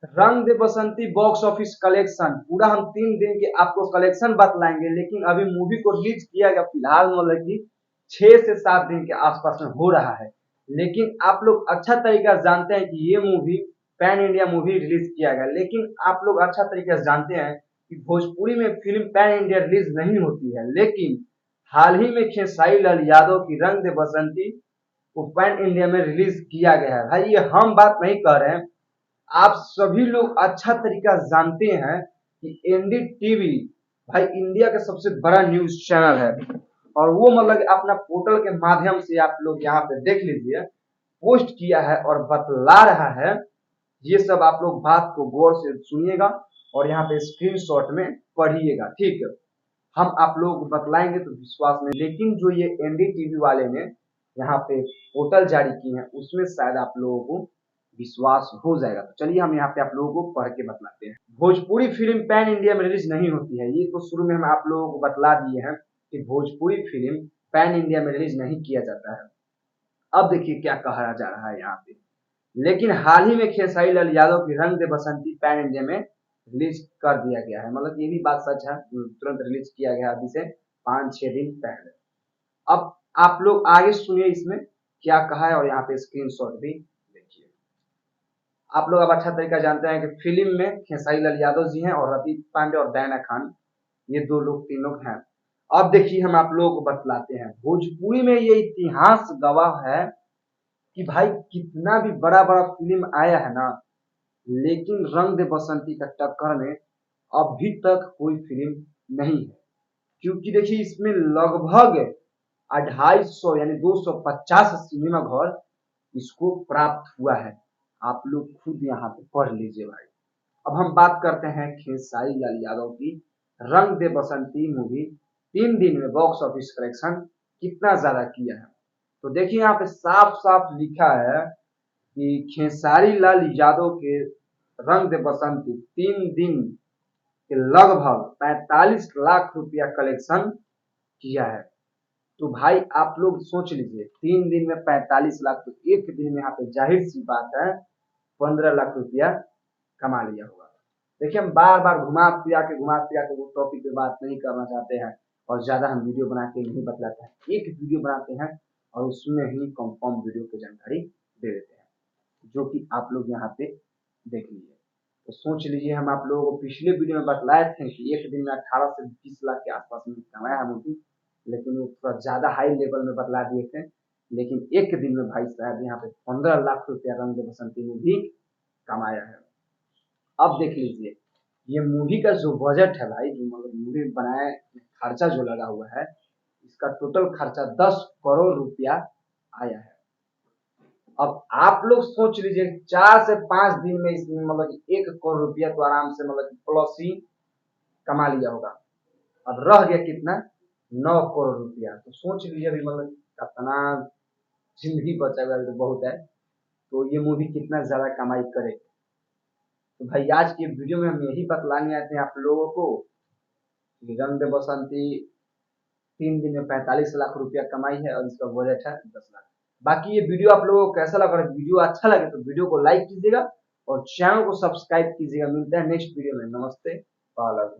रंग दे बसंती box office collection पूरा हम 3 दिन के आपको कलेक्शन बतलाएंगे, लेकिन अभी मूवी को रिलीज किया गया फिलहाल मतलब कि 6 से 7 दिन के आसपास में हो रहा है। लेकिन आप लोग अच्छा तरीका से जानते हैं कि ये movie pan India movie release किया गया, लेकिन आप लोग अच्छा तरीके से जानते हैं कि भोजपुरी में फिल्म पैन इंडिया रिलीज नहीं होती है। लेकिन हाल ही में खेसारी लाल यादव की रंग दे बसंती को पैन इंडिया में रिलीज किया गया है। भाई ये हम बात नहीं कर रहे हैं, आप सभी लोग अच्छा तरीका जानते हैं कि एनडीटीवी भाई इंडिया का सबसे बड़ा न्यूज चैनल है, और वो मतलब कि अपना पोर्टल के माध्यम से आप लोग यहाँ पे देख लीजिए पोस्ट किया है और बतला रहा है। ये सब आप लोग बात को गौर से सुनिएगा और यहाँ पे स्क्रीनशॉट में पढ़िएगा, ठीक है। हम आप लोगों को बतलाएंगे तो विश्वास में, लेकिन जो ये एनडीटीवी वाले ने यहाँ पे पोर्टल जारी की है उसमें शायद आप लोगों को विश्वास हो जाएगा। तो चलिए हम यहाँ पे आप लोगों को पढ़ के बतलाते हैं। भोजपुरी फिल्म पैन इंडिया में रिलीज नहीं होती है, ये तो शुरू में हम आप लोगों को बतला दिए हैं कि भोजपुरी फिल्म पैन इंडिया में रिलीज नहीं किया जाता है। अब देखिए क्या कहा जा रहा है यहाँ पे, लेकिन हाल ही में खेसारी लाल यादव की रंग दे बसंती पैन इंडिया में रिलीज कर दिया गया है। मतलब ये भी बात सच है, तुरंत रिलीज किया गया अभी से 5-6 दिन पहले। अब आप लोग आगे सुनिए इसमें क्या कहा है और यहाँ पे स्क्रीनशॉट भी देखिए। आप लोग अब अच्छा तरीका जानते हैं कि फिल्म में खेसारी लाल यादव जी हैं और रवि पांडे और डायना खान, ये 2 लोग 3 लोग हैं। अब देखिए हम आप लोगों को बतलाते हैं, भोजपुरी में ये इतिहास गवाह है कि भाई कितना भी बड़ा बड़ा फिल्म आया है ना, लेकिन रंग दे बसंती का टक्कर में अभी तक कोई फिल्म नहीं है। क्योंकि देखिए इसमें लगभग 250 यानी 250 सिनेमा घर इसको प्राप्त हुआ है। आप लोग खुद यहाँ पे पढ़ लीजिए भाई। अब हम बात करते हैं खेसारी लाल यादव की रंग दे बसंती मूवी 3 दिन में बॉक्स ऑफिस कलेक्शन कितना ज्यादा किया है। तो देखिए यहाँ पे साफ साफ लिखा है कि खेसारी लाल यादव के रंग दे बसंती 3 दिन के लगभग 45 लाख रुपया कलेक्शन किया है। तो भाई आप लोग सोच लीजिए 3 दिन में 45 लाख, तो एक दिन में यहाँ पे जाहिर सी बात है 15 लाख रुपया कमा लिया होगा। देखिए हम बार बार घुमा फिरा के वो टॉपिक पे बात नहीं करना चाहते हैं और ज्यादा हम वीडियो बना के नहीं बतलाते हैं। एक वीडियो बनाते हैं और उसमें ही कंफर्म वीडियो की जानकारी दे देते हैं, जो कि आप लोग यहाँ पे देख लीजिए। तो सोच लीजिए हम आप लोगों को पिछले वीडियो में बतलाए थे कि एक दिन में 18 से 20 लाख के आसपास में कमाया है मूवी, लेकिन वो थोड़ा ज्यादा हाई लेवल में बतला दिए थे। लेकिन एक दिन में भाई साहब यहाँ पे 15 लाख रुपया रंग दे बसंती में भी कमाया है। अब देख लीजिए ये मूवी का जो बजट है भाई, जो मतलब मूवी बनाए खर्चा जो लगा हुआ है, इसका टोटल खर्चा 10 करोड़ रुपया आया है। अब आप लोग सोच लीजिए 4 से 5 दिन में इसमें मतलब 1 करोड़ रुपया तो आराम से मतलब प्लस ही कमा लिया होगा। अब रह गया कितना, 9 करोड़ रुपया। तो सोच लीजिए अभी मतलब कितना जिंदगी बचा हुआ है, तो बहुत है। तो ये मूवी कितना ज्यादा कमाई करे। तो भाई आज की वीडियो में हम यही बतलाने आते हैं आप लोगों को कि रंग दे बसंती 3 दिन में 45 लाख रुपया कमाई है और इसका बजट है 10 लाख। बाकी ये वीडियो आप लोगों को कैसा लगा, वीडियो अच्छा लगे तो वीडियो को लाइक कीजिएगा और चैनल को सब्सक्राइब कीजिएगा। मिलते हैं नेक्स्ट वीडियो में। नमस्ते।